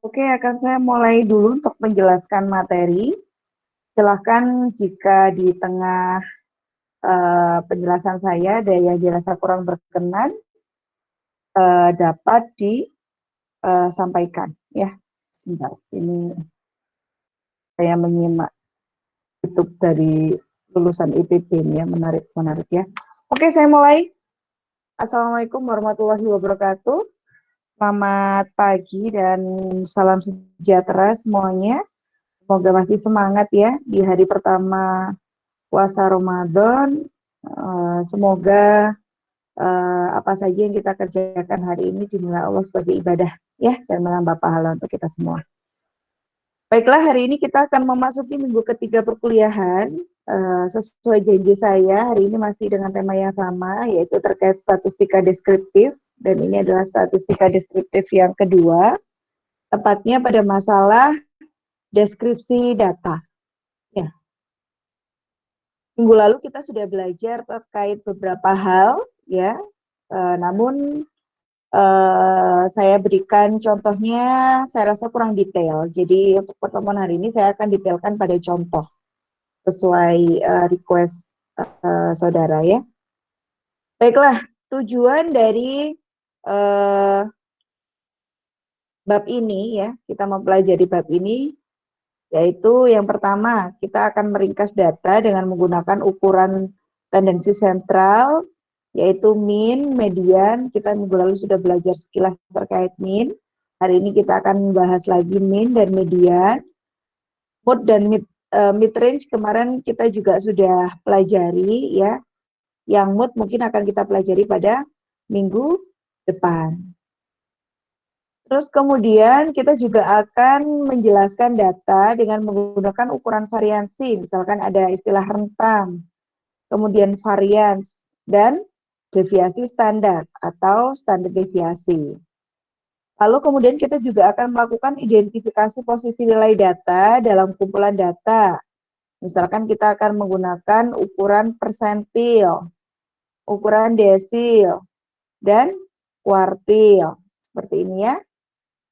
Oke, akan saya mulai dulu untuk menjelaskan materi. Silahkan jika di tengah penjelasan saya ada yang dirasa kurang berkenan, dapat disampaikan. Ya, sebentar. Ini saya menyimak YouTube dari lulusan IPB ini ya, menarik ya. Oke, saya mulai. Assalamualaikum warahmatullahi wabarakatuh. Selamat pagi dan salam sejahtera semuanya. Semoga masih semangat ya di hari pertama puasa Ramadan. Semoga apa saja yang kita kerjakan hari ini dinilai Allah sebagai ibadah ya dan menambah pahala untuk kita semua. Baiklah, hari ini kita akan memasuki minggu ketiga perkuliahan. Sesuai janji saya, hari ini masih dengan tema yang sama, yaitu terkait statistika deskriptif. Dan ini adalah statistika deskriptif yang kedua, tepatnya pada masalah deskripsi data. Ya. Minggu lalu kita sudah belajar terkait beberapa hal, ya. Namun saya berikan contohnya, saya rasa kurang detail. Jadi untuk pertemuan hari ini saya akan detailkan pada contoh sesuai request saudara ya. Baiklah, tujuan dari bab ini ya, kita mempelajari bab ini yaitu yang pertama, kita akan meringkas data dengan menggunakan ukuran tendensi sentral, yaitu mean, median. Kita minggu lalu sudah belajar sekilas terkait mean. Hari ini kita akan membahas lagi mean dan median. Mode dan mid range kemarin kita juga sudah pelajari ya. Yang mode mungkin akan kita pelajari pada minggu depan. Terus kemudian kita juga akan menjelaskan data dengan menggunakan ukuran variansi. Misalkan ada istilah rentang, kemudian varians, dan deviasi standar atau standar deviasi. Lalu kemudian kita juga akan melakukan identifikasi posisi nilai data dalam kumpulan data. Misalkan kita akan menggunakan ukuran persentil, ukuran desil, dan kuartil. Seperti ini ya.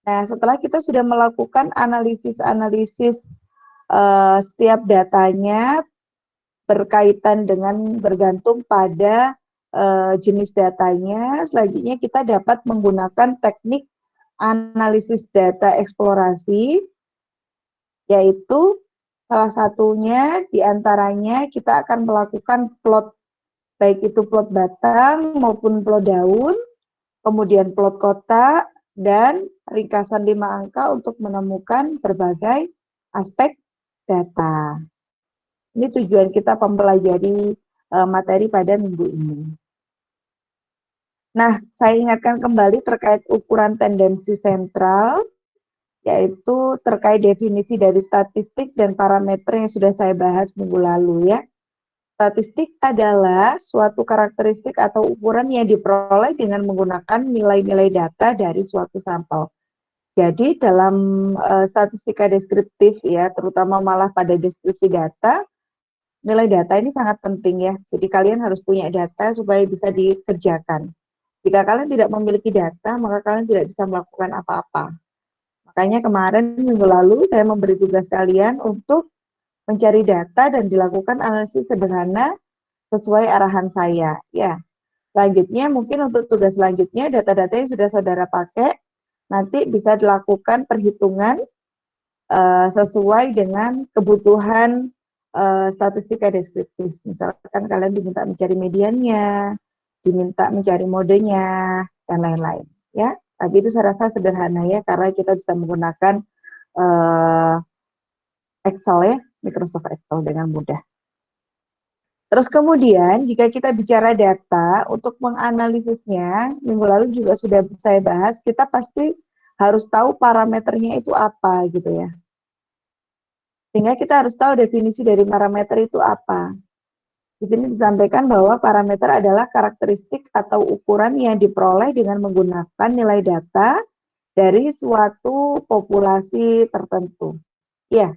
Nah, setelah kita sudah melakukan analisis-analisis setiap datanya berkaitan dengan bergantung pada jenis datanya, selanjutnya kita dapat menggunakan teknik analisis data eksplorasi, yaitu salah satunya diantaranya kita akan melakukan plot, baik itu plot batang maupun plot daun, kemudian plot kotak, dan ringkasan 5 angka untuk menemukan berbagai aspek data. Ini tujuan kita mempelajari materi pada minggu ini. Nah, saya ingatkan kembali terkait ukuran tendensi sentral, yaitu terkait definisi dari statistik dan parameter yang sudah saya bahas minggu lalu ya. Statistik adalah suatu karakteristik atau ukuran yang diperoleh dengan menggunakan nilai-nilai data dari suatu sampel. Jadi dalam statistika deskriptif ya, terutama malah pada deskripsi data, nilai data ini sangat penting ya. Jadi kalian harus punya data supaya bisa dikerjakan. Jika kalian tidak memiliki data, maka kalian tidak bisa melakukan apa-apa. Makanya kemarin minggu lalu saya memberi tugas kalian untuk mencari data dan dilakukan analisis sederhana sesuai arahan saya. Ya, selanjutnya mungkin untuk tugas selanjutnya data-data yang sudah saudara pakai nanti bisa dilakukan perhitungan sesuai dengan kebutuhan statistika deskriptif. Misalkan kalian diminta mencari mediannya, diminta mencari modenya, dan lain-lain. Ya, tapi itu saya rasa sederhana ya karena kita bisa menggunakan Excel ya, Microsoft Excel dengan mudah. Terus kemudian jika kita bicara data, untuk menganalisisnya, minggu lalu juga sudah saya bahas, kita pasti harus tahu parameternya itu apa gitu ya. Sehingga kita harus tahu definisi dari parameter itu apa. Di sini disampaikan bahwa parameter adalah karakteristik atau ukuran yang diperoleh dengan menggunakan nilai data dari suatu populasi tertentu. Ya,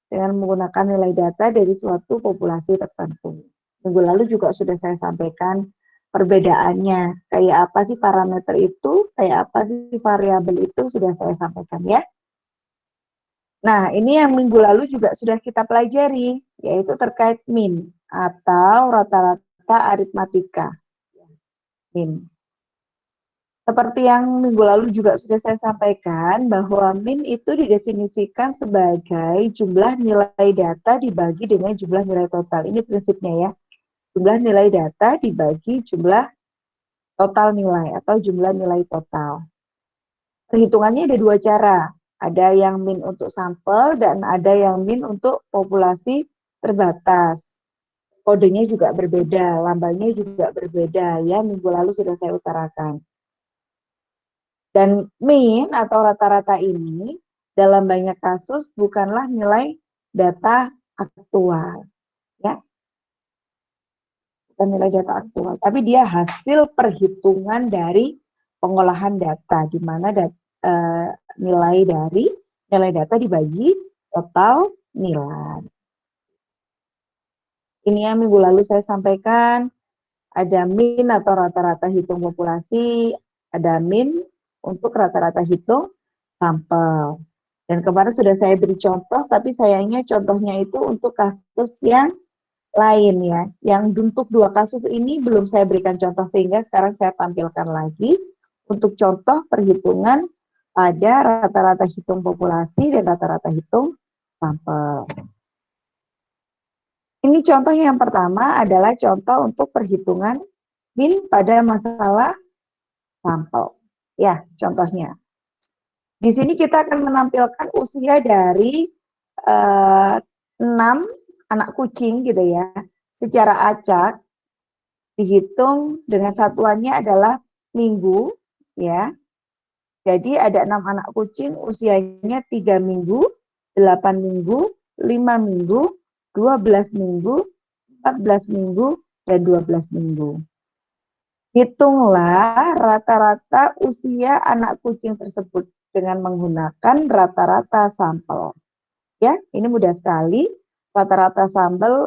dengan menggunakan nilai data dari suatu populasi tertentu. Minggu lalu juga sudah saya sampaikan perbedaannya. Kayak apa sih parameter itu, kayak apa sih variabel itu sudah saya sampaikan ya. Nah, ini yang minggu lalu juga sudah kita pelajari, yaitu terkait min atau rata-rata aritmatika. Min. Seperti yang minggu lalu juga sudah saya sampaikan, bahwa min itu didefinisikan sebagai jumlah nilai data dibagi dengan jumlah nilai total. Ini prinsipnya ya. Jumlah nilai data dibagi jumlah total nilai atau jumlah nilai total. Perhitungannya ada dua cara. Ada yang min untuk sampel dan ada yang min untuk populasi terbatas. Kodenya juga berbeda, lambangnya juga berbeda ya, minggu lalu sudah saya utarakan. Dan min atau rata-rata ini dalam banyak kasus bukanlah nilai data aktual, ya, bukan nilai data aktual, tapi dia hasil perhitungan dari pengolahan data, di mana nilai data dibagi total nilai. Ini yang minggu lalu saya sampaikan, ada min atau rata-rata hitung populasi, ada min untuk rata-rata hitung sampel. Dan kemarin sudah saya beri contoh, tapi sayangnya contohnya itu untuk kasus yang lain ya. Yang untuk dua kasus ini belum saya berikan contoh, sehingga sekarang saya tampilkan lagi untuk contoh perhitungan pada rata-rata hitung populasi dan rata-rata hitung sampel. Ini contoh yang pertama adalah contoh untuk perhitungan min pada masalah sampel. Ya, contohnya. Di sini kita akan menampilkan usia dari 6 anak kucing gitu ya. Secara acak dihitung dengan satuannya adalah minggu ya. Jadi ada 6 anak kucing usianya 3 minggu, 8 minggu, 5 minggu, 12 minggu, 14 minggu, dan 12 minggu. Hitunglah rata-rata usia anak kucing tersebut dengan menggunakan rata-rata sampel. Ya, ini mudah sekali. Rata-rata sampel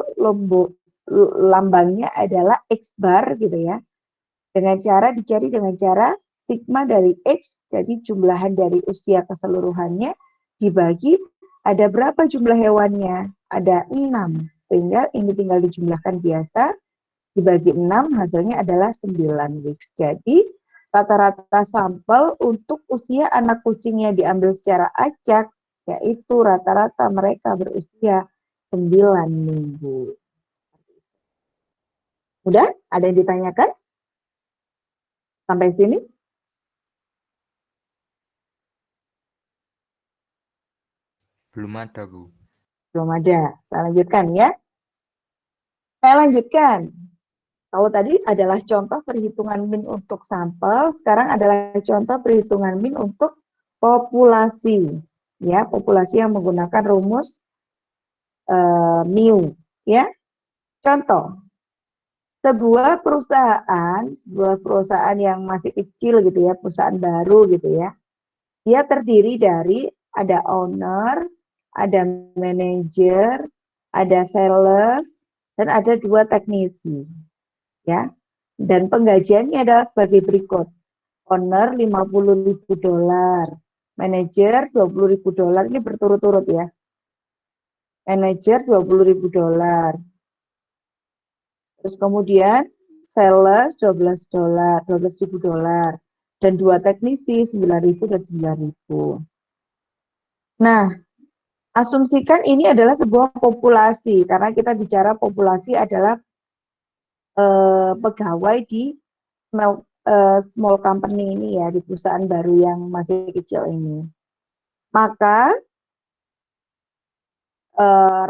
lambangnya adalah X bar gitu ya. Dengan cara dicari dengan cara sigma dari X, jadi jumlahan dari usia keseluruhannya dibagi ada berapa jumlah hewannya? Ada 6. Sehingga ini tinggal dijumlahkan biasa, dibagi 6 hasilnya adalah 9 weeks. Jadi rata-rata sampel untuk usia anak kucing yang diambil secara acak, yaitu rata-rata mereka berusia 9 minggu. Udah? Ada yang ditanyakan? Sampai sini? Belum ada, Bu. Belum ada. Saya lanjutkan ya. Saya lanjutkan. Kalau tadi adalah contoh perhitungan min untuk sampel, sekarang adalah contoh perhitungan min untuk populasi. Ya, populasi yang menggunakan rumus mu. Ya, contoh. Sebuah perusahaan yang masih kecil gitu ya, perusahaan baru gitu ya. Dia terdiri dari ada owner, ada manager, ada sales, dan ada 2 teknisi. Ya. Dan penggajiannya adalah sebagai berikut. Owner $50.000, manajer $20.000, ini berturut-turut ya. Manajer $20.000. Terus kemudian sales $12, $12.000, dan 2 teknisi $9.000 dan $9.000. Nah, asumsikan ini adalah sebuah populasi, karena kita bicara populasi adalah pegawai di small company ini ya, di perusahaan baru yang masih kecil ini. Maka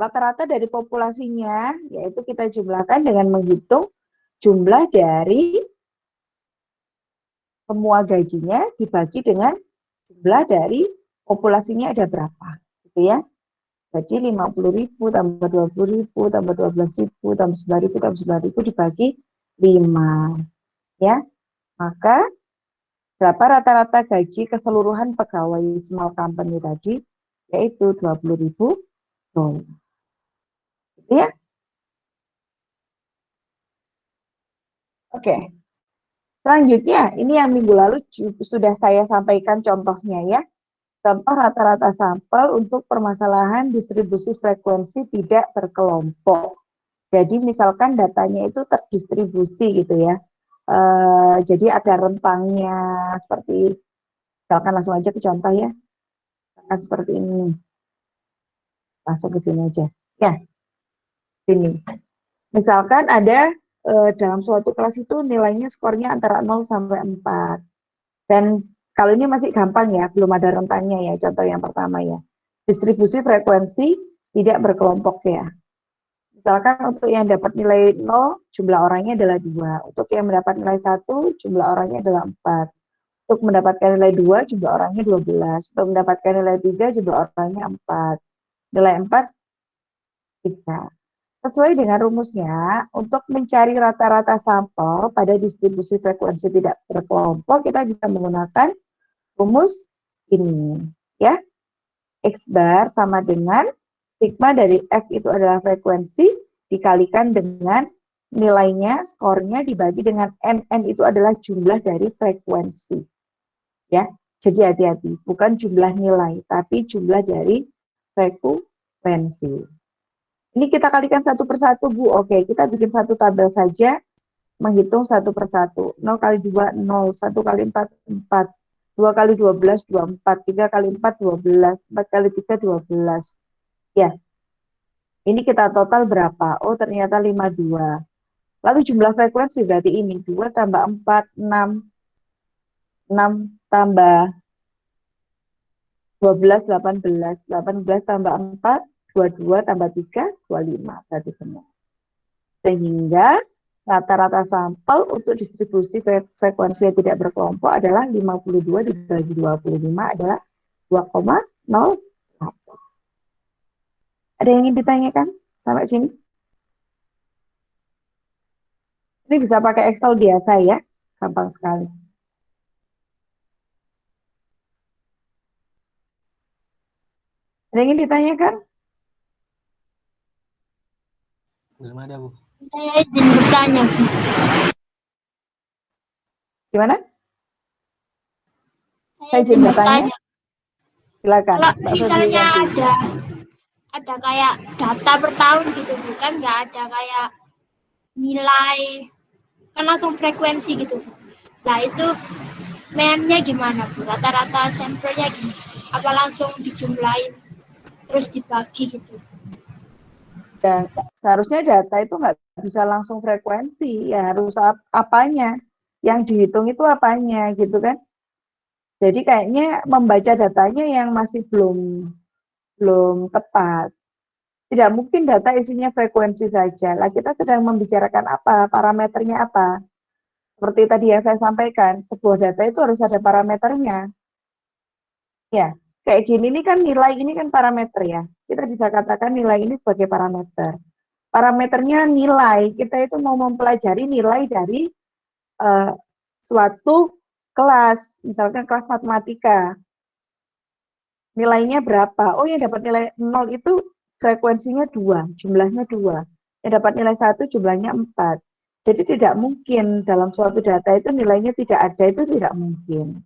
rata-rata dari populasinya, yaitu kita jumlahkan dengan menghitung jumlah dari semua gajinya dibagi dengan jumlah dari populasinya ada berapa, gitu ya. Jadi 50.000 tambah 20.000 tambah 12.000 tambah 9.000 tambah 9.000 dibagi 5, ya. Maka berapa rata-rata gaji keseluruhan pegawai small company tadi? Yaitu 20.000 dolar. Gitu ya. Oke. Selanjutnya, ini yang minggu lalu sudah saya sampaikan contohnya ya. Contoh rata-rata sampel untuk permasalahan distribusi frekuensi tidak berkelompok. Jadi misalkan datanya itu terdistribusi gitu ya. Jadi ada rentangnya seperti, misalkan langsung aja ke contoh ya. Misalkan seperti ini. Langsung ke sini aja. Ya, ini. Misalkan ada dalam suatu kelas itu nilainya skornya antara 0 sampai 4. Dan kalau ini masih gampang ya, belum ada rentangnya ya, contoh yang pertama ya. Distribusi frekuensi tidak berkelompok ya. Misalkan untuk yang dapat nilai 0, jumlah orangnya adalah 2. Untuk yang mendapat nilai 1, jumlah orangnya adalah 4. Untuk mendapatkan nilai 2, jumlah orangnya 12. Untuk mendapatkan nilai 3, jumlah orangnya 4. Nilai 4, 3. Sesuai dengan rumusnya, untuk mencari rata-rata sampel pada distribusi frekuensi tidak berkelompok, kita bisa menggunakan rumus ini. Ya, X bar sama dengan sigma dari F itu adalah frekuensi, dikalikan dengan nilainya, skornya dibagi dengan N itu adalah jumlah dari frekuensi. Ya, jadi hati-hati, bukan jumlah nilai, tapi jumlah dari frekuensi. Ini kita kalikan satu persatu, Bu. Oke, kita bikin satu tabel saja, menghitung satu persatu. 0 kali 2, 0. 1 kali 4, 4. 2 kali 12, 24. 3 kali 4, 12. 4 kali 3, 12. Ya, ini kita total berapa? Oh, ternyata 52. Lalu jumlah frekuensi berarti ini. 2 tambah 4, 6. 6 tambah 12, 18. 18 tambah 4, 22 tambah 3, 25. Berarti benar. Sehingga rata-rata sampel untuk distribusi frekuensi yang tidak berkelompok adalah 52 dibagi 25 adalah 2,01. Ada yang ingin ditanyakan sampai sini? Ini bisa pakai Excel biasa ya, gampang sekali. Ada yang ingin ditanyakan? Belum ada, Bu. Saya izin bertanya. Gimana? Saya izin bertanya. Silakan. Kalau misalnya ada kayak data per tahun gitu, bukan nggak ada kayak nilai, kan langsung frekuensi gitu. Nah itu mainnya gimana, Bu? Rata-rata sampelnya gimana? Apa langsung dijumlahin terus dibagi gitu? Dan seharusnya data itu nggak bisa langsung frekuensi, ya harus apanya. Yang dihitung itu apanya gitu kan. Jadi kayaknya membaca datanya yang masih belum tepat. Tidak mungkin data isinya frekuensi saja. Lah kita sedang membicarakan apa? Parameternya apa? Seperti tadi yang saya sampaikan, sebuah data itu harus ada parameternya. Ya, kayak gini ini kan nilai ini kan parameter ya. Kita bisa katakan nilai ini sebagai parameter. Parameternya nilai. Kita itu mau mempelajari nilai dari suatu kelas, misalkan kelas matematika. Nilainya berapa? Oh, yang dapat nilai 0 itu frekuensinya 2, jumlahnya 2. Yang dapat nilai 1 jumlahnya 4. Jadi tidak mungkin dalam suatu data itu nilainya tidak ada, itu tidak mungkin.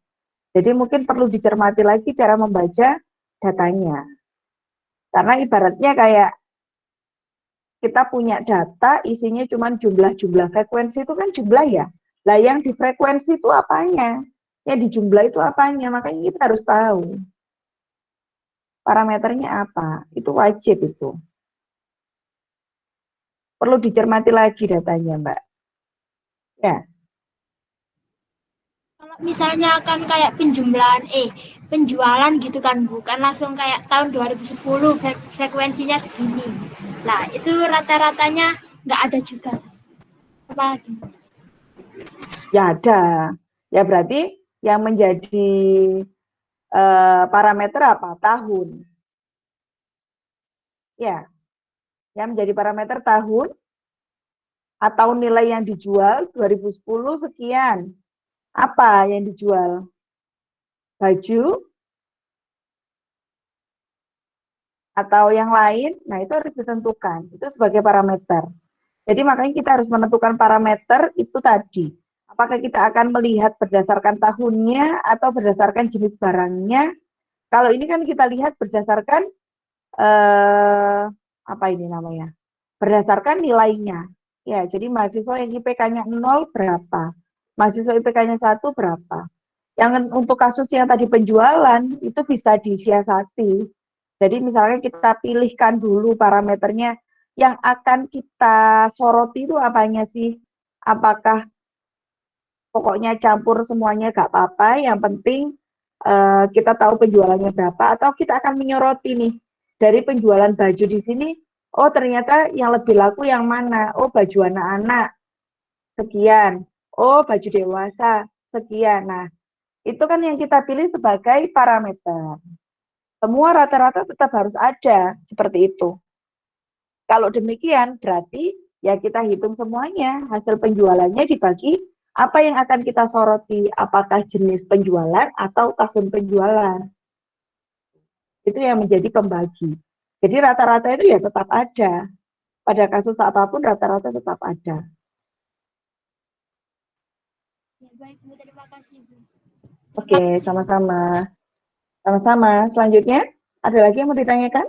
Jadi mungkin perlu dicermati lagi cara membaca datanya. Karena ibaratnya kayak kita punya data isinya cuma jumlah-jumlah, frekuensi itu kan jumlah ya. Lah yang di frekuensi itu apanya? Yang di jumlah itu apanya? Makanya kita harus tahu parameternya apa. Itu wajib itu. Perlu dicermati lagi datanya, Mbak. Ya. Kalau misalnya akan kayak penjualan gitu kan, bukan langsung kayak tahun 2010 frekuensinya segini. Nah, itu rata-ratanya nggak ada juga. Apa gimana? Ya ada. Ya berarti yang menjadi parameter apa? Tahun. Ya. Yang menjadi parameter tahun atau nilai yang dijual 2010 sekian. Apa yang dijual? Baju atau yang lain? Nah, itu harus ditentukan. Itu sebagai parameter. Jadi makanya kita harus menentukan parameter itu tadi. Apakah kita akan melihat berdasarkan tahunnya atau berdasarkan jenis barangnya Kalau ini kan kita lihat berdasarkan apa ini namanya? Berdasarkan nilainya. Ya, jadi mahasiswa yang IPK-nya 0 berapa? Mahasiswa IPK-nya 1 berapa? Yang untuk kasus yang tadi penjualan itu bisa disiasati. Jadi misalnya kita pilihkan dulu parameternya yang akan kita soroti itu apanya sih? Apakah pokoknya campur semuanya gak apa-apa, yang penting kita tahu penjualannya berapa, atau kita akan menyoroti nih dari penjualan baju di sini, oh ternyata yang lebih laku yang mana? Oh baju anak-anak sekian, oh baju dewasa sekian. Nah itu kan yang kita pilih sebagai parameter. Semua rata-rata tetap harus ada seperti itu. Kalau demikian berarti ya kita hitung semuanya, hasil penjualannya dibagi apa yang akan kita soroti, apakah jenis penjualan atau tahun penjualan. Itu yang menjadi pembagi. Jadi rata-rata itu ya tetap ada. Pada kasus apapun rata-rata tetap ada. Ya, baik Bu, terima kasih Bu. Oke, sama-sama. Sama-sama. Selanjutnya, ada lagi yang mau ditanyakan?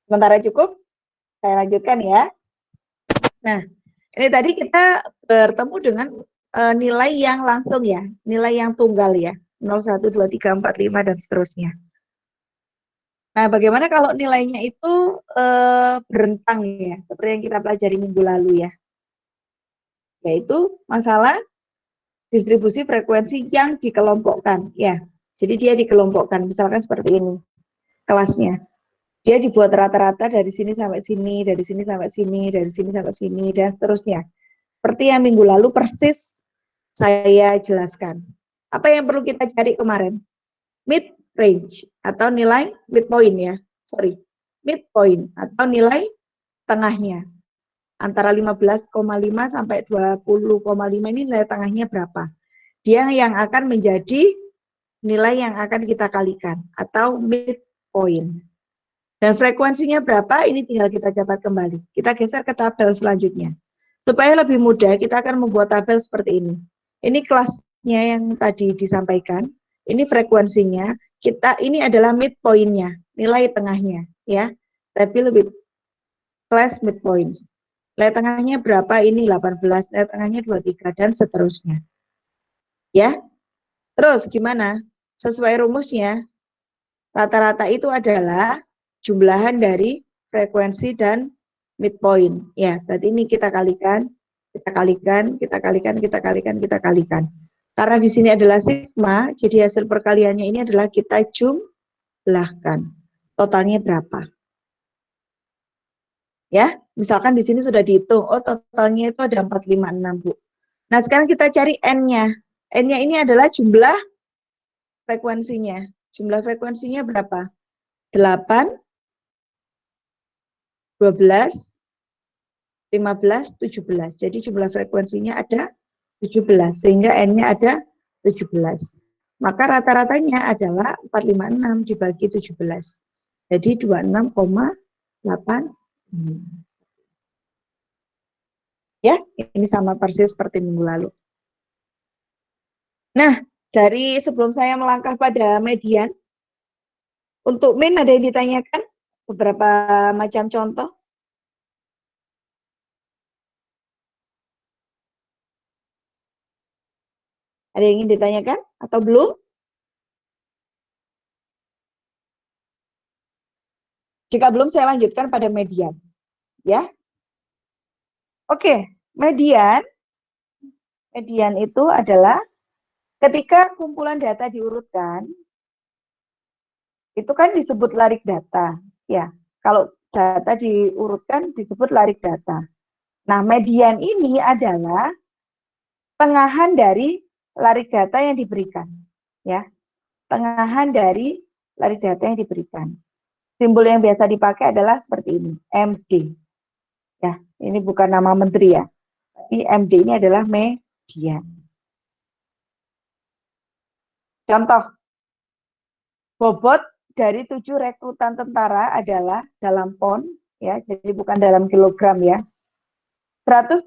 Sementara cukup, saya lanjutkan ya. Nah, ini tadi kita bertemu dengan nilai yang langsung ya, nilai yang tunggal ya, 0, 1, 2, 3, 4, 5, dan seterusnya. Nah, bagaimana kalau nilainya itu berentang ya, seperti yang kita pelajari minggu lalu ya, yaitu masalah distribusi frekuensi yang dikelompokkan ya. Jadi dia dikelompokkan, misalkan seperti ini kelasnya. Dia dibuat rata-rata dari sini sampai sini, dari sini sampai sini, dari sini sampai sini, dan seterusnya. Seperti yang minggu lalu persis saya jelaskan. Apa yang perlu kita cari kemarin? Mid range atau nilai midpoint ya. Sorry, midpoint atau nilai tengahnya. Antara 15,5 sampai 20,5 ini nilai tengahnya berapa? Dia yang akan menjadi nilai yang akan kita kalikan atau midpoint. Dan frekuensinya berapa? Ini tinggal kita catat kembali. Kita geser ke tabel selanjutnya. Supaya lebih mudah, kita akan membuat tabel seperti ini. Ini kelasnya yang tadi disampaikan. Ini frekuensinya. Ini adalah midpoint-nya, nilai tengahnya, ya. Tapi lebih kelas midpoint. Nilai tengahnya berapa? Ini 18, nilai tengahnya 23 dan seterusnya. Ya. Terus gimana? Sesuai rumusnya, rata-rata itu adalah jumlahan dari frekuensi dan midpoint. Ya, berarti ini kita kalikan, kita kalikan, kita kalikan, kita kalikan, kita kalikan. Karena di sini adalah sigma, jadi hasil perkaliannya ini adalah kita jumlahkan. Totalnya berapa? Ya, misalkan di sini sudah dihitung, oh totalnya itu ada 456, Bu. Nah, sekarang kita cari N-nya. N-nya ini adalah jumlah frekuensinya. Jumlah frekuensinya berapa? 8, 12, 15, 17. Jadi jumlah frekuensinya ada 17, sehingga N-nya ada 17. Maka rata-ratanya adalah 456 dibagi 17. Jadi 26,8. Ya, ini sama persis seperti minggu lalu. Nah, dari sebelum saya melangkah pada median, untuk min ada yang ditanyakan? Beberapa macam contoh. Ada yang ingin ditanyakan atau belum? Jika belum, saya lanjutkan pada median. Ya. Oke, median itu adalah ketika kumpulan data diurutkan, itu kan disebut larik data. Ya, kalau data diurutkan disebut larik data. Nah, median ini adalah tengahan dari larik data yang diberikan. Ya, tengahan dari larik data yang diberikan. Simbol yang biasa dipakai adalah seperti ini, MD. Ya, ini bukan nama menteri ya. Tapi MD ini adalah median. Contoh, bobot dari 7 rekrutan tentara adalah dalam pon, ya, jadi bukan dalam kilogram ya. 180,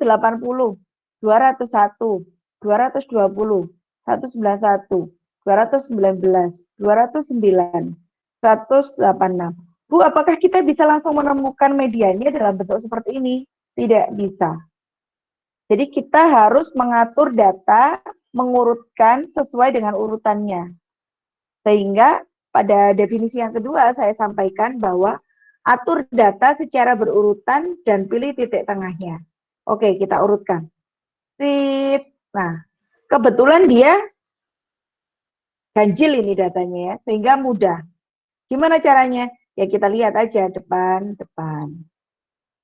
201, 220, 191, 219, 209, 186. Bu, apakah kita bisa langsung menemukan mediannya dalam bentuk seperti ini? Tidak bisa. Jadi kita harus mengatur data, mengurutkan sesuai dengan urutannya. Sehingga pada definisi yang kedua saya sampaikan bahwa atur data secara berurutan dan pilih titik tengahnya. Oke, kita urutkan. Nah, kebetulan dia ganjil ini datanya ya, sehingga mudah. Gimana caranya? Ya kita lihat aja depan, depan,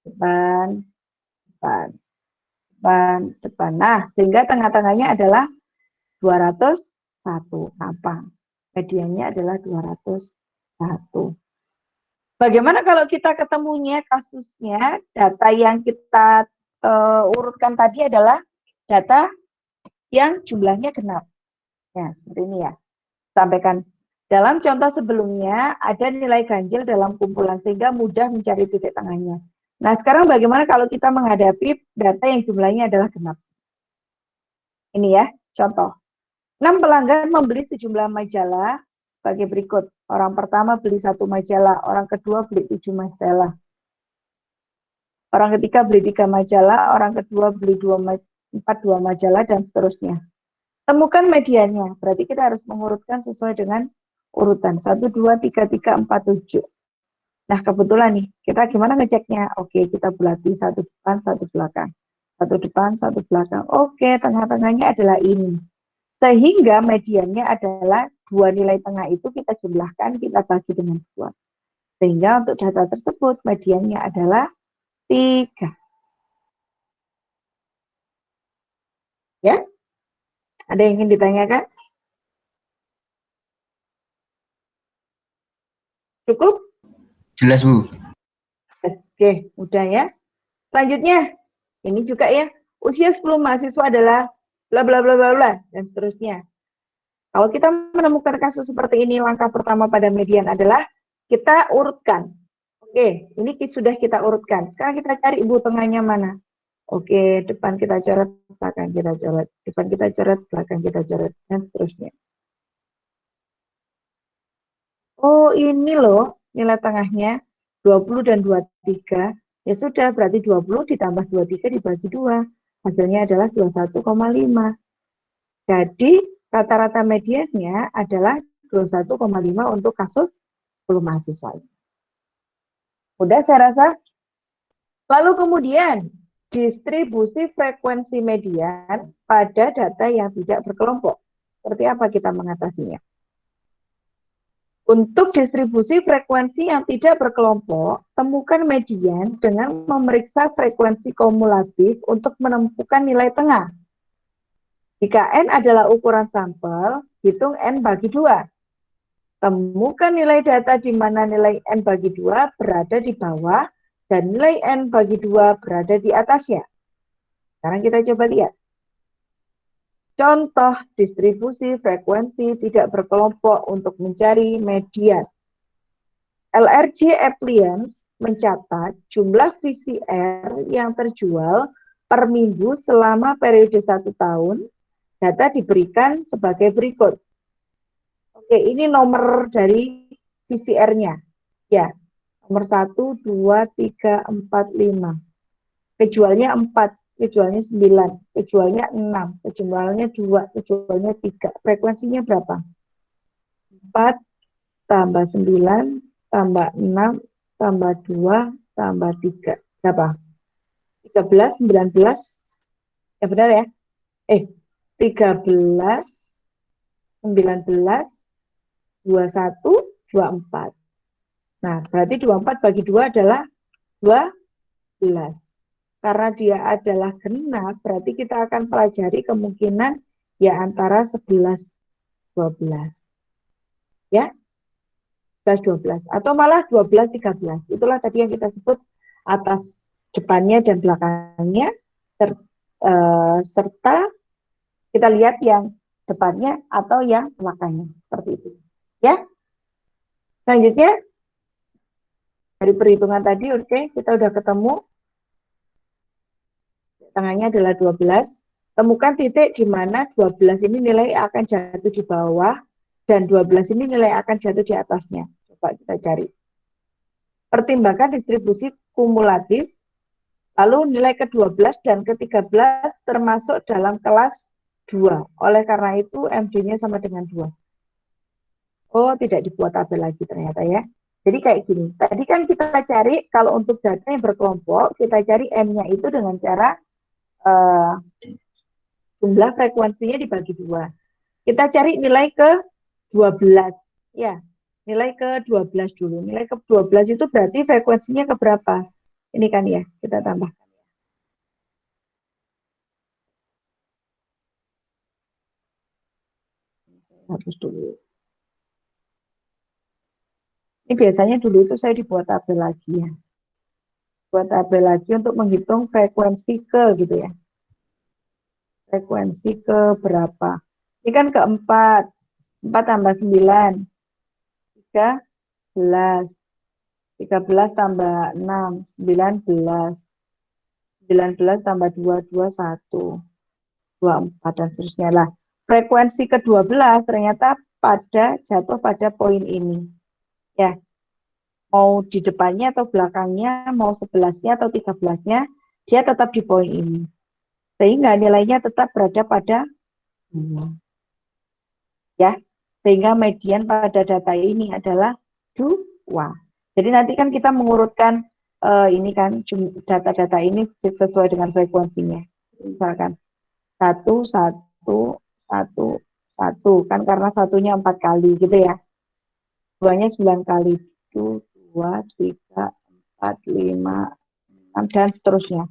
depan, depan, depan, depan. Nah, sehingga tengah-tengahnya adalah 201. Apa? Mediannya adalah 201. Bagaimana kalau kita ketemunya kasusnya, data yang kita urutkan tadi adalah data yang jumlahnya genap. Ya, seperti ini ya. Sampaikan. Dalam contoh sebelumnya, ada nilai ganjil dalam kumpulan, sehingga mudah mencari titik tengahnya. Nah, sekarang bagaimana kalau kita menghadapi data yang jumlahnya adalah genap? Ini ya, contoh. 6 pelanggan membeli sejumlah majalah sebagai berikut. Orang pertama beli 1 majalah, orang kedua beli 7 majalah. Orang ketiga beli 3 majalah, orang kedua beli 2 majalah, dan seterusnya. Temukan mediannya, berarti kita harus mengurutkan sesuai dengan urutan 1, 2, 3, 3, 4, 7. Nah, kebetulan nih, kita gimana ngeceknya? Oke, kita bulati 1 depan, 1 belakang. 1 depan, 1 belakang. Oke, tengah-tengahnya adalah ini. Sehingga mediannya adalah 2 nilai tengah itu kita jumlahkan, kita bagi dengan 2. Sehingga untuk data tersebut mediannya adalah 3. Ya? Ada yang ingin ditanyakan? Cukup? Jelas, Bu. Oke, mudah ya. Selanjutnya, ini juga ya, usia 10 mahasiswa adalah bla bla bla bla bla, dan seterusnya. Kalau kita menemukan kasus seperti ini, langkah pertama pada median adalah kita urutkan. Oke, ini sudah kita urutkan. Sekarang kita cari ibu tengahnya mana. Oke, depan kita coret, belakang kita coret. Depan kita coret, belakang kita coret, dan seterusnya. Oh, ini loh nilai tengahnya 20 dan 23. Ya sudah, berarti 20 ditambah 23 dibagi 2. Hasilnya adalah 21,5. Jadi, rata-rata mediannya adalah 21,5 untuk kasus 10 mahasiswa. Udah saya rasa. Lalu kemudian, distribusi frekuensi median pada data yang tidak berkelompok. Seperti apa kita mengatasinya? Untuk distribusi frekuensi yang tidak berkelompok, temukan median dengan memeriksa frekuensi kumulatif untuk menemukan nilai tengah. Jika N adalah ukuran sampel, hitung N bagi 2. Temukan nilai data di mana nilai N bagi 2 berada di bawah dan nilai N bagi 2 berada di atasnya. Sekarang kita coba lihat. Contoh distribusi frekuensi tidak berkelompok untuk mencari median. LRG Appliance mencatat jumlah VCR yang terjual per minggu selama periode 1 tahun. Data diberikan sebagai berikut. Oke, ini nomor dari VCR-nya. Ya, nomor 1, 2, 3, 4, 5. Kejualnya 4. Kejualnya 9, kejualnya 6, kejualnya 2, kejualnya 3. Frekuensinya berapa? 4 tambah 9 tambah 6 tambah 2 tambah 3. Berapa? 13, 19. Ya benar ya? 13, 19, 21, 24. Nah, berarti 24 bagi 2 adalah 12. Karena dia adalah genap, berarti kita akan pelajari kemungkinan ya antara 11, 12. Ya, 11, 12. Atau malah 12, 13. Itulah tadi yang kita sebut atas depannya dan belakangnya, serta kita lihat yang depannya atau yang belakangnya. Seperti itu. Ya. Selanjutnya, dari perhitungan tadi, oke, kita udah ketemu. Tengahnya adalah 12, Temukan titik di mana 12 ini nilai akan jatuh di bawah dan 12 ini nilai akan jatuh di atasnya. Coba kita cari. Pertimbangkan distribusi kumulatif, lalu nilai ke-12 dan ke-13 termasuk dalam kelas 2. Oleh karena itu MD-nya sama dengan 2. Oh, tidak dibuat tabel lagi ternyata ya. Jadi kayak gini, tadi kan kita cari kalau untuk data yang berkelompok, kita cari N-nya itu dengan cara jumlah frekuensinya dibagi 2. Kita cari nilai ke-12. Ya, nilai ke-12 dulu. Nilai ke-12 itu berarti frekuensinya ke berapa? Ini kan ya, kita tambah. Hapus dulu. Ini biasanya dulu itu saya dibuat tabel lagi ya. Buat tabel lagi untuk menghitung frekuensi ke gitu ya. Frekuensi ke berapa? Ini kan keempat. 4 tambah 9. 13. 13 tambah 6. 19. 19 tambah 2, 21. 24 dan seterusnya lah. Frekuensi ke-12 ternyata jatuh pada poin ini. Ya. Mau di depannya atau belakangnya, mau 11-nya atau 13-nya, dia tetap di poin ini. Sehingga nilainya tetap berada pada 2. Ya. Sehingga median pada data ini adalah 2. Jadi nanti kan kita mengurutkan ini kan data-data ini sesuai dengan frekuensinya. Misalkan 1, 1, 1, 1. Kan karena satunya 4 kali gitu ya. 2-nya 9 kali. 1, 2, 3, 4, 5, 6, dan seterusnya.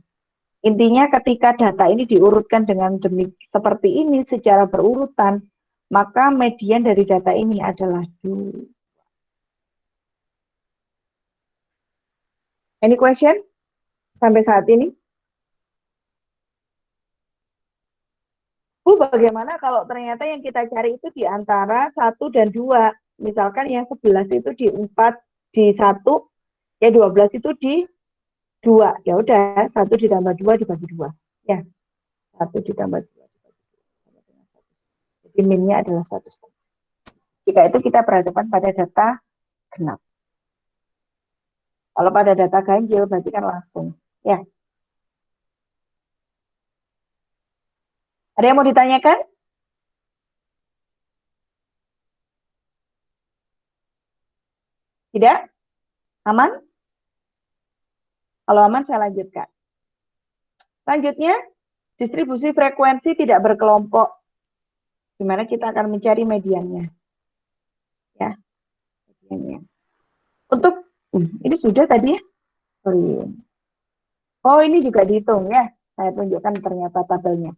Intinya ketika data ini diurutkan dengan seperti ini secara berurutan, maka median dari data ini adalah 2. Any question sampai saat ini? Bagaimana kalau ternyata yang kita cari itu di antara 1 dan 2? Misalkan yang 11 itu di 4, di 1, ya 12 itu di 2. Ya udah, 1 ditambah 2 dibagi 2. Ya, 1 ditambah 2 dibagi 2. Jadi min-nya adalah 1,5. Jika itu kita berhadapan pada data genap. Kalau pada data ganjil berarti kan langsung. Ya. Ada yang mau ditanyakan? Tidak? Aman? Kalau aman saya lanjutkan. Selanjutnya, distribusi frekuensi tidak berkelompok. Dimana kita akan mencari mediannya. Ya. Mediannya. Untuk ini sudah tadi ya? Oh, ini juga dihitung ya. Saya tunjukkan ternyata tabelnya.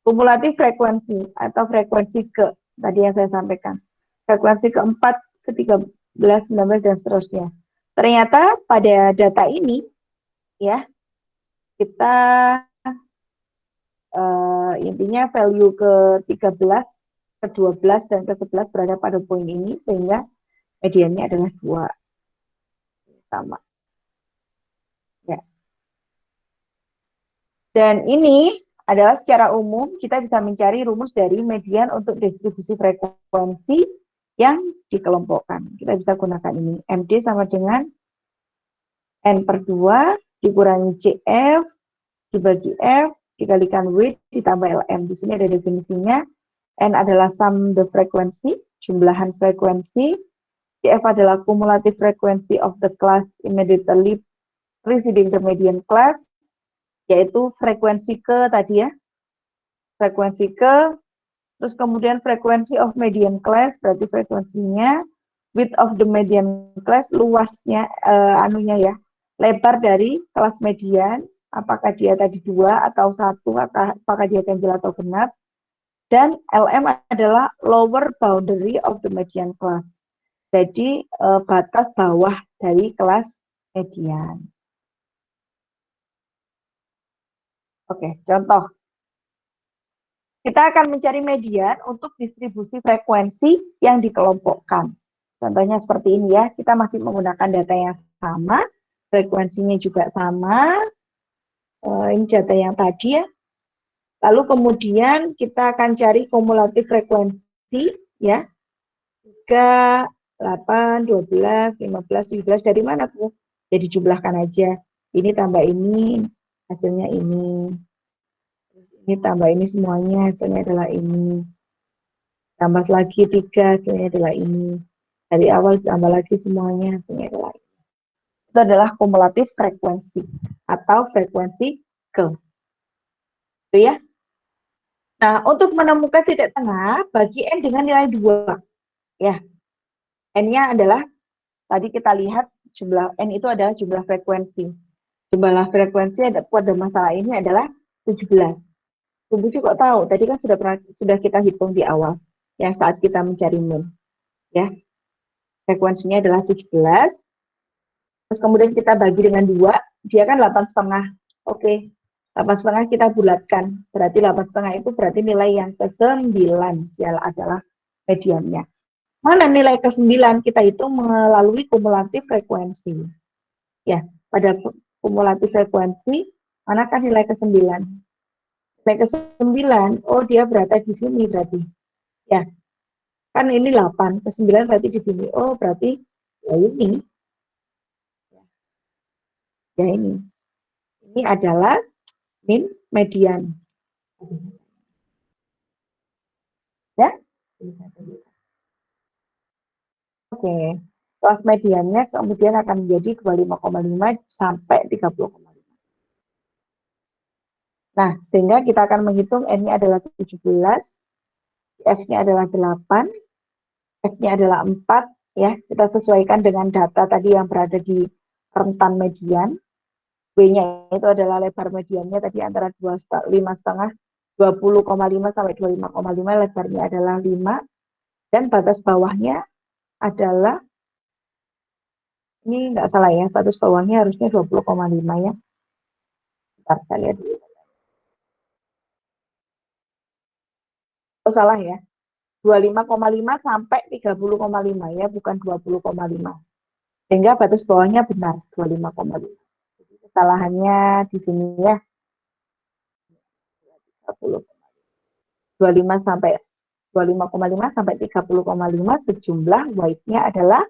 Kumulatif frekuensi atau frekuensi ke, tadi yang saya sampaikan. Frekuensi keempat, ke-13, 19, dan seterusnya. Ternyata pada data ini, ya, kita intinya value ke-13, ke-12, dan ke-11 berada pada poin ini, sehingga mediannya adalah 2. Sama. Ya. Dan ini adalah secara umum kita bisa mencari rumus dari median untuk distribusi frekuensi yang dikelompokkan. Kita bisa gunakan ini. MD sama dengan N/2 dikurangi CF dibagi F dikalikan W ditambah LM. Di sini ada definisinya. N adalah sum the frequency, jumlahan frekuensi. CF adalah cumulative frequency of the class immediately preceding the median class, yaitu frekuensi ke tadi ya. Frekuensi ke, terus kemudian frekuensi of median class, berarti frekuensinya, width of the median class, luasnya, lebar dari kelas median, apakah dia tadi 2 atau 1, apakah dia ganjil atau genap, dan LM adalah lower boundary of the median class, jadi batas bawah dari kelas median. Oke, contoh. Kita akan mencari median untuk distribusi frekuensi yang dikelompokkan. Contohnya seperti ini ya, kita masih menggunakan data yang sama, frekuensinya juga sama. Ini data yang tadi ya. Lalu kemudian kita akan cari kumulatif frekuensi ya. 3, 8, 12, 15, 17 dari mana Bu? Jadi jumlahkan aja. Ini tambah ini, hasilnya ini. Ini tambah ini semuanya, hasilnya adalah ini. Tambah lagi 3, hasilnya adalah ini. Dari awal tambah lagi semuanya, hasilnya adalah ini. Itu adalah kumulatif frekuensi atau frekuensi ke. Itu ya. Nah, untuk menemukan titik tengah, bagi N dengan nilai 2. Ya, N-nya adalah, tadi kita lihat jumlah N itu adalah jumlah frekuensi. Jumlah frekuensi pada masalah ini adalah 17. Ibu juga tahu, tadi kan sudah kita hitung di awal, yang saat kita mencari min. Ya, frekuensinya adalah 17. Terus kemudian kita bagi dengan 2, dia kan 8,5. Oke, 8,5 kita bulatkan. Berarti 8,5 itu berarti nilai yang ke-9, dia adalah mediannya. Mana nilai ke-9? Kita hitung melalui kumulatif frekuensi. Ya, pada kumulatif frekuensi, manakah nilai ke-9? Nilai ke-9, oh dia berada di sini berarti. Ya, kan ini 8, ke-9 berarti di sini. Oh, berarti ya ini. Ya ini. Ini adalah min median. Ya. Oke. Kelas mediannya kemudian akan menjadi 25,5 sampai 30,5. Nah, sehingga kita akan menghitung N-nya adalah 17, F-nya adalah 8, F-nya adalah 4, ya. Kita sesuaikan dengan data tadi yang berada di rentan median. W-nya itu adalah lebar mediannya tadi antara 5,5, 20,5 sampai 25,5, lebarnya adalah 5, dan batas bawahnya adalah, ini nggak salah ya, batas bawahnya harusnya 20,5 ya. Bentar, saya lihat dulu. Oh, salah ya. 25,5 sampai 30,5 ya, bukan 20,5. Sehingga batas bawahnya benar, 25,5. Jadi kesalahannya di sini ya. 25 sampai 25,5 sampai 30,5 sejumlah white-nya adalah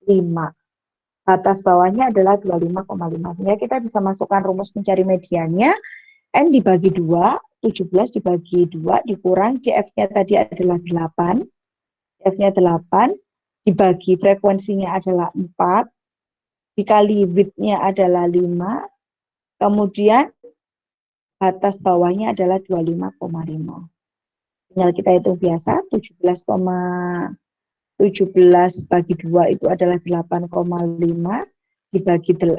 5. Batas bawahnya adalah 25,5. Sehingga kita bisa masukkan rumus mencari mediannya. N dibagi 2, 17 dibagi 2, dikurang CF-nya tadi adalah 8. CF-nya 8, dibagi frekuensinya adalah 4, dikali width-nya adalah 5, kemudian batas bawahnya adalah 25,5. Tinggal kita hitung biasa, 17 bagi 2 itu adalah 8,5,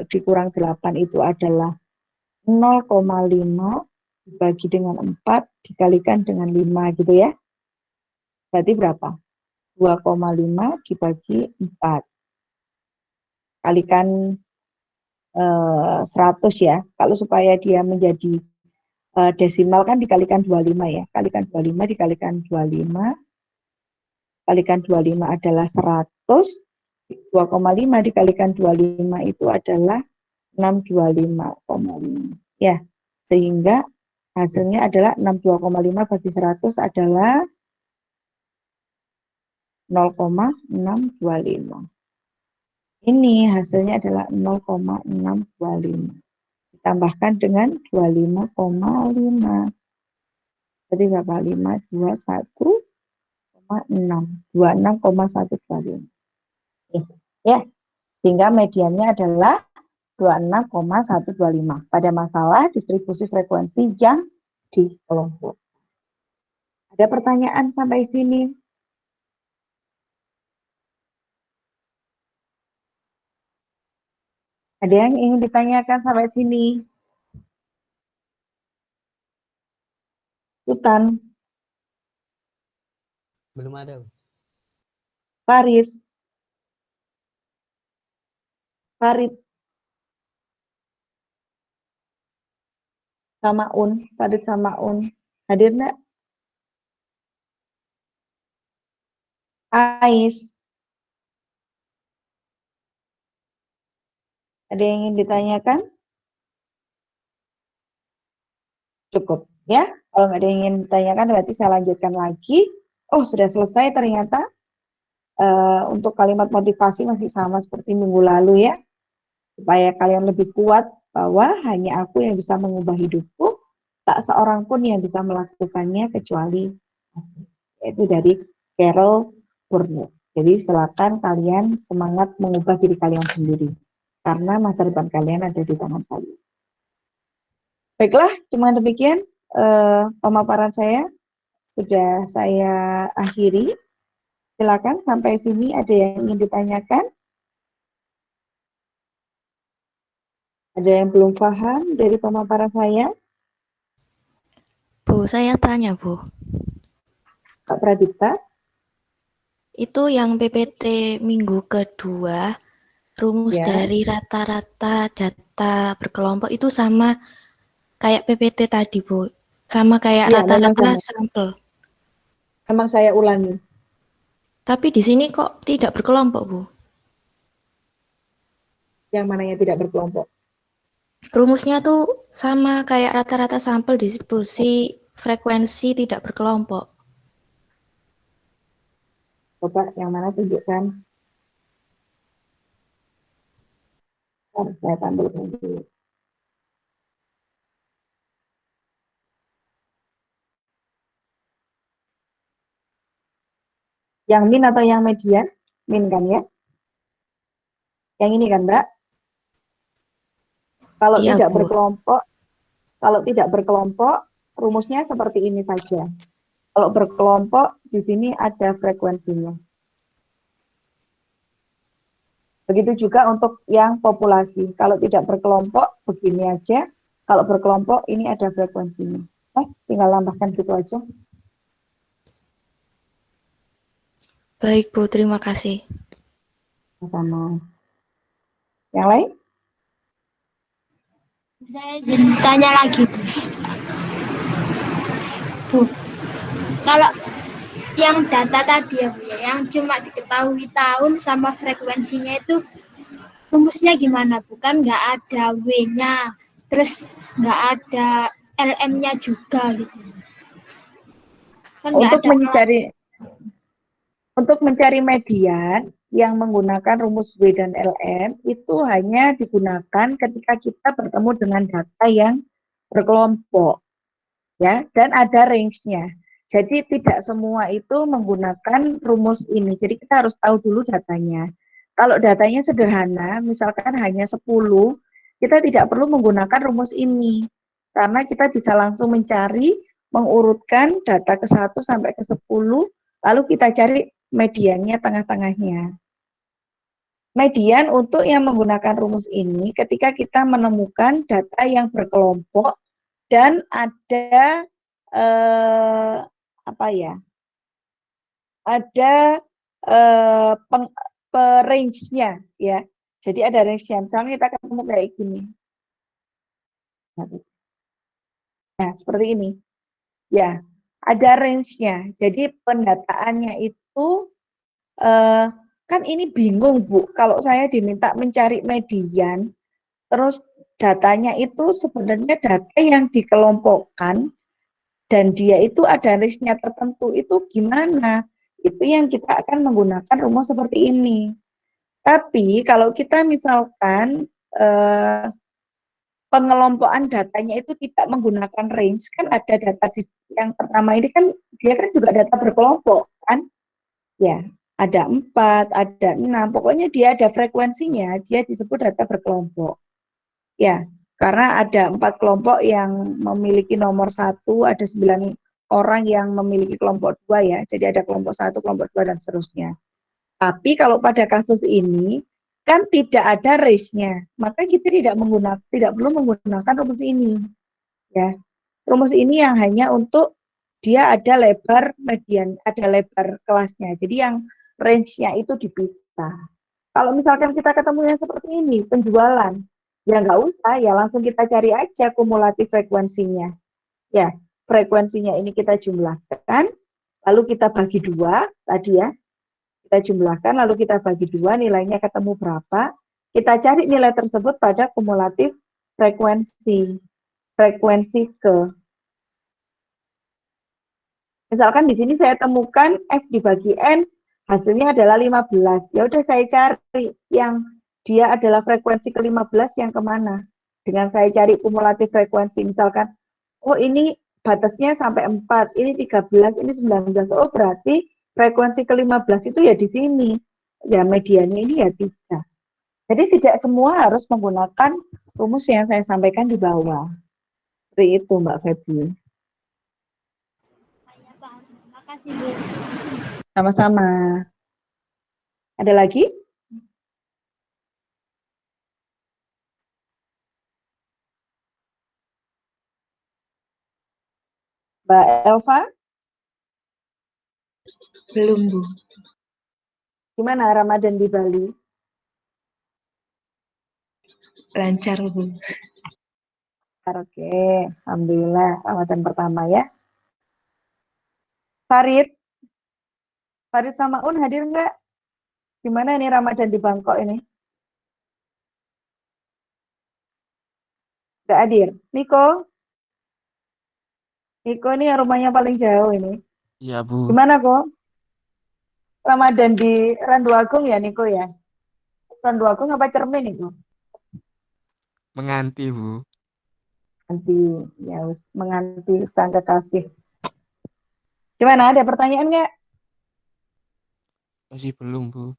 dikurang 8 itu adalah 0,5, dibagi dengan 4, dikalikan dengan 5 gitu ya. Berarti berapa? 2,5 dibagi 4. Kalikan 100 ya. Kalau supaya dia menjadi desimal kan dikalikan 25 ya. Kalikan 25 dikalikan 25. Kalikan 25 adalah 100. 2,5 dikalikan 25 itu adalah 625,5. Ya, sehingga hasilnya adalah 62,5 bagi 100 adalah 0,625. Ini hasilnya adalah 0,625. Ditambahkan dengan 25,5. Jadi berapa? 521,6. 26,125. Ya, sehingga mediannya adalah 26,125 pada masalah distribusi frekuensi yang di kelompok. Ada pertanyaan sampai sini? Ada yang ingin ditanyakan sampai sini? Sultan, Belum ada, Bu. Faris, Farid, sama Farid sama hadir enggak? Ais, ada yang ingin ditanyakan? Cukup ya. Kalau nggak ada yang ingin ditanyakan, berarti saya lanjutkan lagi. Oh, sudah selesai ternyata. Untuk kalimat motivasi masih sama seperti minggu lalu ya. Supaya kalian lebih kuat bahwa hanya aku yang bisa mengubah hidupku, tak seorang pun yang bisa melakukannya kecuali aku. Itu dari Carol Burnett. Jadi silakan kalian semangat mengubah diri kalian sendiri. Karena masa depan kalian ada di tangan kalian. Baiklah, cuma demikian pemaparan saya. Sudah saya akhiri. Silakan sampai sini ada yang ingin ditanyakan? Ada yang belum paham dari pemaparan saya? Bu, saya tanya, Bu. Kak Pradipta? Itu yang PPT minggu kedua, rumus Ya. dari rata-rata data berkelompok itu sama kayak PPT tadi, Bu. Sama kayak Iya, memang rata-rata sama. sampel. Memang saya ulangi. Tapi di sini kok tidak berkelompok, Bu? Yang mananya tidak berkelompok. Rumusnya tuh sama kayak rata-rata sampel distribusi frekuensi tidak berkelompok. Coba yang mana tunjukkan. Saya tampilkan dulu. Yang min atau yang median? Min kan ya? Yang ini kan, Mbak? Kalau Iya, tidak Bu. berkelompok, rumusnya seperti ini saja. Kalau berkelompok, di sini ada frekuensinya. Begitu juga untuk yang populasi. Kalau tidak berkelompok, begini aja. Kalau berkelompok, ini ada frekuensinya. Tinggal tambahkan gitu aja. Baik, Bu. Terima kasih. Sama. Yang lain? Saya izin tanya lagi, Bu. Kalau yang data tadi ya, Bu, ya, yang cuma diketahui tahun sama frekuensinya itu rumusnya gimana, Bu? Kan nggak ada W-nya, terus nggak ada LM-nya juga gitu. Kan nggak ada Untuk mencari median yang menggunakan rumus W dan LM itu hanya digunakan ketika kita bertemu dengan data yang berkelompok, ya, dan ada range-nya. Jadi tidak semua itu menggunakan rumus ini. Jadi kita harus tahu dulu datanya. Kalau datanya sederhana, misalkan hanya 10, kita tidak perlu menggunakan rumus ini. Karena kita bisa langsung mencari, mengurutkan data ke 1 sampai ke 10, lalu kita cari mediannya tengah-tengahnya. Median untuk yang menggunakan rumus ini ketika kita menemukan data yang berkelompok dan ada range-nya ya. Jadi ada range-nya. Misalnya kita ketemu kayak gini. Nah, seperti ini. Ya, ada range-nya. Jadi pendataannya itu kan ini bingung, Bu. Kalau saya diminta mencari median, terus datanya itu sebenarnya data yang dikelompokkan dan dia itu ada range-nya tertentu, itu gimana? Itu yang kita akan menggunakan rumus seperti ini. Tapi kalau kita misalkan pengelompokan datanya itu tidak menggunakan range, kan ada data yang pertama ini kan dia kan juga data berkelompok kan, ya ada 4, ada 6, pokoknya dia ada frekuensinya, dia disebut data berkelompok, ya karena ada 4 kelompok yang memiliki nomor 1, ada 9 orang yang memiliki kelompok 2 ya, jadi ada kelompok 1, kelompok 2 dan seterusnya. Tapi kalau pada kasus ini kan tidak ada range-nya, maka kita tidak perlu menggunakan rumus ini. Ya, rumus ini yang hanya untuk dia ada lebar median, ada lebar kelasnya. Jadi yang range-nya itu dipisah. Kalau misalkan kita ketemu yang seperti ini, penjualan, ya nggak usah, ya langsung kita cari aja kumulatif frekuensinya. Ya, frekuensinya ini kita jumlahkan, lalu kita bagi 2 tadi ya. Kita jumlahkan, lalu kita bagi 2, nilainya ketemu berapa, kita cari nilai tersebut pada kumulatif frekuensi ke. Misalkan di sini saya temukan F dibagi N, hasilnya adalah 15. Ya udah saya cari yang dia adalah frekuensi ke-15 yang kemana. Dengan saya cari kumulatif frekuensi, misalkan, oh ini batasnya sampai 4, ini 13, ini 19. Oh berarti frekuensi ke-15 itu ya di sini. Ya mediannya ini ya 3. Jadi tidak semua harus menggunakan rumus yang saya sampaikan di bawah. Seperti itu Mbak Febri. Saya paham. Makasih, Bu. Sama-sama. Ada lagi? Mbak Elva, Belum, Bu. gimana Ramadan di Bali? Lancar, Bu. Oke, Alhamdulillah Ramadan pertama ya. Farid sama Un hadir nggak? Gimana ini Ramadan di Bangkok ini? Nggak hadir. Niko ini yang rumahnya paling jauh ini. Iya, Bu. Gimana kok? Ramadan di Randu Agung ya Niko ya? Randu Agung apa Cermin itu? Menganti, Bu. Nanti ya menganti sang kekasih. Gimana? Ada pertanyaan nggak? Masih belum, Bu.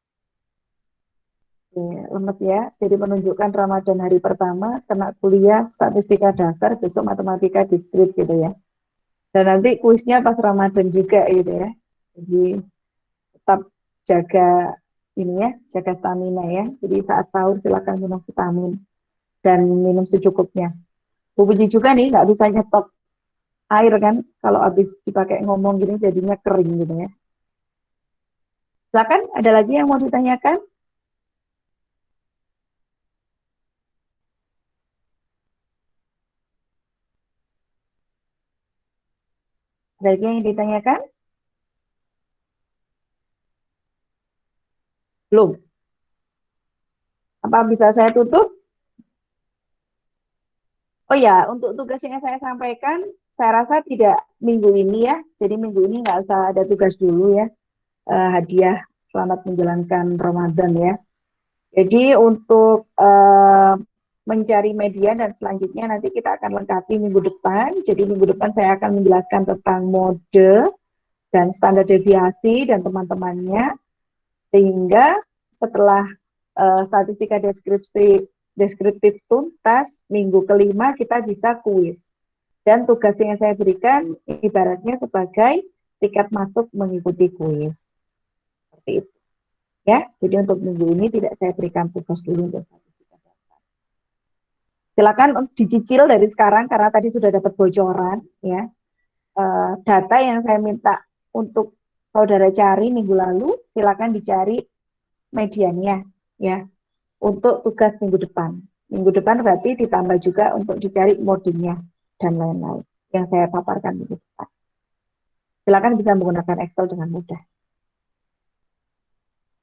Lemes ya. Jadi menunjukkan Ramadan hari pertama, kena kuliah statistika dasar, besok matematika diskrit gitu ya. Dan nanti kuisnya pas Ramadan juga gitu ya. Jadi tetap jaga ini ya, jaga stamina ya. Jadi saat sahur silakan minum vitamin dan minum secukupnya. Bu Puji juga nih nggak bisa nyetok air kan, kalau habis dipakai ngomong gini jadinya kering gitu ya. Silakan, ada lagi yang mau ditanyakan? Ada lagi yang ditanyakan? Belum. Apa bisa saya tutup? Oh ya, untuk tugas yang saya sampaikan, saya rasa tidak minggu ini ya. Jadi minggu ini nggak usah ada tugas dulu ya. Hadiah selamat menjalankan Ramadan ya. Jadi untuk mencari media dan selanjutnya nanti kita akan lengkapi minggu depan. Jadi minggu depan saya akan menjelaskan tentang mode dan standar deviasi dan teman-temannya. Sehingga setelah statistika deskriptif tuntas, minggu kelima kita bisa kuis. Dan tugas yang saya berikan ibaratnya sebagai tiket masuk mengikuti kuis. Seperti itu. Ya, jadi untuk minggu ini tidak saya berikan tugas dulu untuk statistika dasar. Silakan dicicil dari sekarang karena tadi sudah dapat bocoran ya. Data yang saya minta untuk saudara cari minggu lalu, silakan dicari mediannya ya untuk tugas minggu depan. Minggu depan berarti ditambah juga untuk dicari modenya dan lain-lain yang saya paparkan minggu depan. Silakan bisa menggunakan Excel dengan mudah.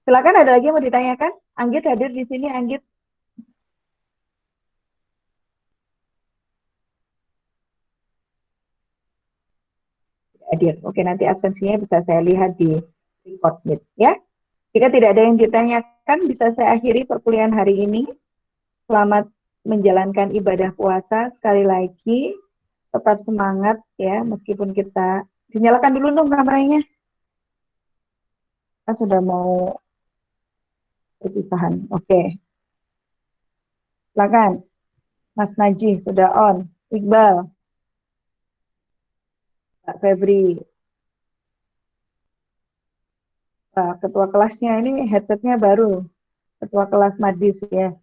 Silakan, ada lagi yang mau ditanyakan? Anggit hadir di sini, Anggit. Hadir. Oke, nanti absensinya bisa saya lihat di record meet ya. Jika tidak ada yang ditanyakan, bisa saya akhiri perkuliahan hari ini. Selamat menjalankan ibadah puasa. Sekali lagi, tetap semangat ya, meskipun kita dinyalakan dulu dong kameranya. Kan sudah mau perpisahan. Oke. Silakan. Mas Najih sudah on. Iqbal. Pak Febri. Nah, ketua kelasnya ini headsetnya baru. Ketua kelas Madis ya.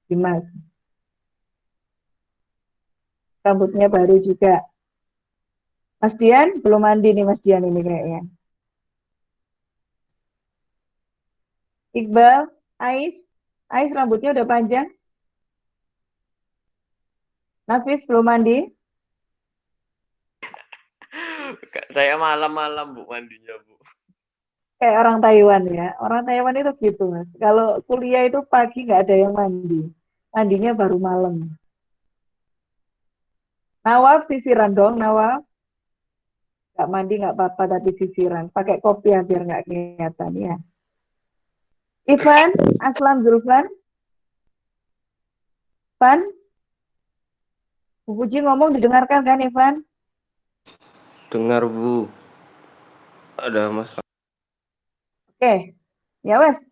Dimas. Rambutnya baru juga. Mas Dian, belum mandi nih Mas Dian ini kayaknya. Iqbal, Ais rambutnya udah panjang. Nafis belum mandi. Saya malam-malam Bu mandinya Bu. Kayak orang Taiwan ya. Orang Taiwan itu gitu Mas. Kalau kuliah itu pagi nggak ada yang mandi. Mandinya baru malam. Nawaf sisiran dong, Nawaf. Nggak mandi nggak apa-apa, tapi sisiran. Pakai kopiah biar nggak kelihatan ya. Ivan, Aslam Zulfan. Ivan? Bu Puji ngomong didengarkan kan, Ivan? Dengar, Bu. Ada masalah. Oke, ya wes.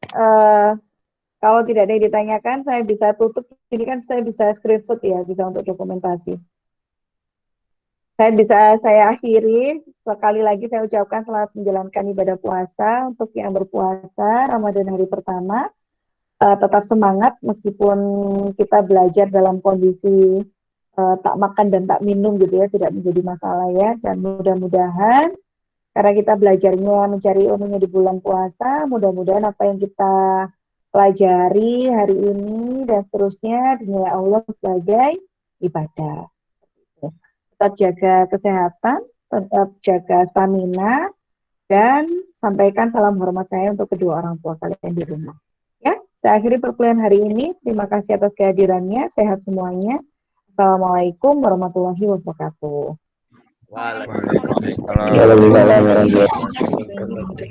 Kalau tidak ada yang ditanyakan, saya bisa tutup. Ini kan saya bisa screenshot ya, bisa untuk dokumentasi. Saya akhiri, sekali lagi saya ucapkan selamat menjalankan ibadah puasa untuk yang berpuasa Ramadan hari pertama. Tetap semangat meskipun kita belajar dalam kondisi tak makan dan tak minum gitu ya, tidak menjadi masalah ya. Dan mudah-mudahan karena kita belajarnya mencari ilmunya di bulan puasa, mudah-mudahan apa yang kita pelajari hari ini dan seterusnya dinilai Allah sebagai ibadah. Tetap jaga kesehatan, tetap jaga stamina, dan sampaikan salam hormat saya untuk kedua orang tua kalian di rumah. Ya, saya akhiri perkuliahan hari ini. Terima kasih atas kehadirannya. Sehat semuanya. Assalamualaikum warahmatullahi wabarakatuh. Waalaikumsalam. Waalaikumsalam warahmatullahi wabarakatuh.